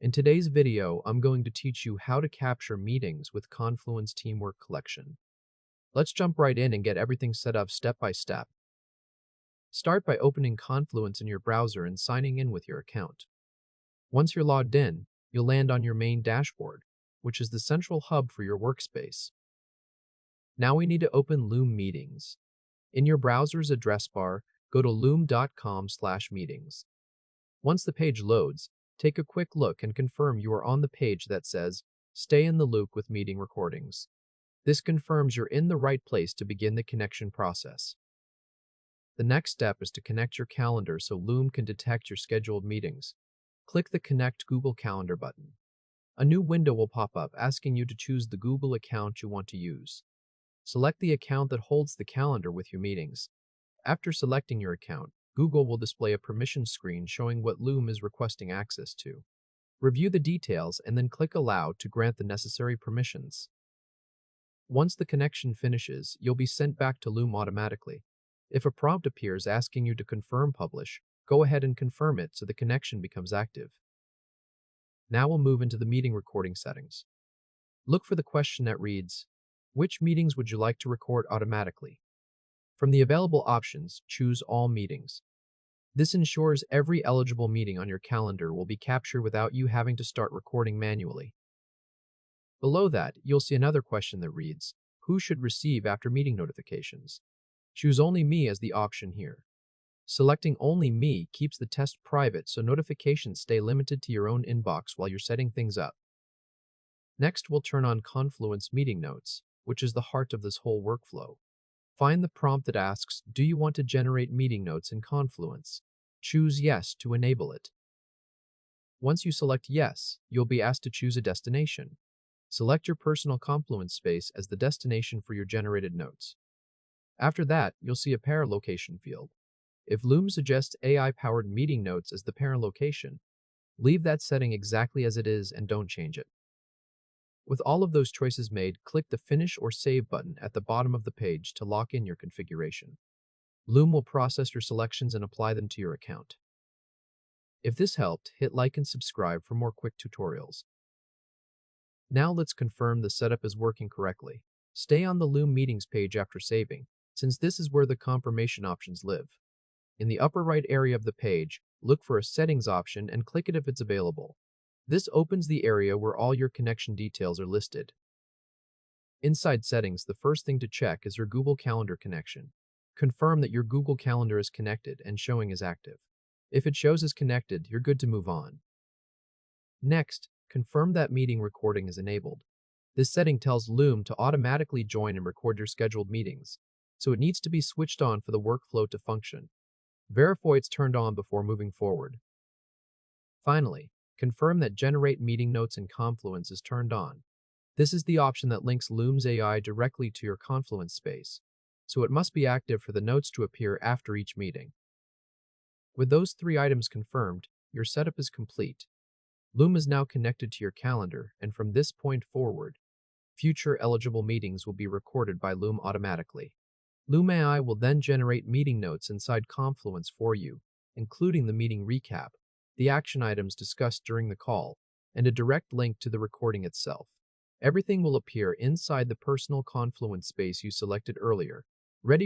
In today's video, I'm going to teach you how to capture meetings with Confluence Teamwork Collection. Let's jump right in and get everything set up step by step. Start by opening Confluence in your browser and signing in with your account. Once you're logged in, you'll land on your main dashboard, which is the central hub for your workspace. Now we need to open Loom Meetings. In your browser's address bar, go to loom.com/meetings. Once the page loads, take a quick look and confirm you are on the page that says, "Stay in the loop with meeting recordings." This confirms you're in the right place to begin the connection process. The next step is to connect your calendar so Loom can detect your scheduled meetings. Click the Connect Google Calendar button. A new window will pop up asking you to choose the Google account you want to use. Select the account that holds the calendar with your meetings. After selecting your account, Google will display a permission screen showing what Loom is requesting access to. Review the details and then click Allow to grant the necessary permissions. Once the connection finishes, you'll be sent back to Loom automatically. If a prompt appears asking you to confirm publish, go ahead and confirm it so the connection becomes active. Now we'll move into the meeting recording settings. Look for the question that reads, "Which meetings would you like to record automatically?" From the available options, choose All Meetings. This ensures every eligible meeting on your calendar will be captured without you having to start recording manually. Below that, you'll see another question that reads, "Who should receive after meeting notifications?" Choose Only Me as the option here. Selecting Only Me keeps the test private so notifications stay limited to your own inbox while you're setting things up. Next, we'll turn on Confluence Meeting Notes, which is the heart of this whole workflow. Find the prompt that asks, "Do you want to generate meeting notes in Confluence?" Choose Yes to enable it. Once you select Yes, you'll be asked to choose a destination. Select your personal Confluence space as the destination for your generated notes. After that, you'll see a parent location field. If Loom suggests AI-powered meeting notes as the parent location, leave that setting exactly as it is and don't change it. With all of those choices made, click the Finish or Save button at the bottom of the page to lock in your configuration. Loom will process your selections and apply them to your account. If this helped, hit like and subscribe for more quick tutorials. Now let's confirm the setup is working correctly. Stay on the Loom Meetings page after saving, since this is where the confirmation options live. In the upper right area of the page, look for a Settings option and click it if it's available. This opens the area where all your connection details are listed. Inside Settings, the first thing to check is your Google Calendar connection. Confirm that your Google Calendar is connected and showing as active. If it shows as connected, you're good to move on. Next, confirm that meeting recording is enabled. This setting tells Loom to automatically join and record your scheduled meetings, so it needs to be switched on for the workflow to function. Verify it's turned on before moving forward. Finally, confirm that Generate Meeting Notes in Confluence is turned on. This is the option that links Loom's AI directly to your Confluence space, so it must be active for the notes to appear after each meeting. With those three items confirmed, your setup is complete. Loom is now connected to your calendar, and from this point forward, future eligible meetings will be recorded by Loom automatically. Loom AI will then generate meeting notes inside Confluence for you, including the meeting recap, the action items discussed during the call, and a direct link to the recording itself. Everything will appear inside the personal Confluence space you selected earlier, ready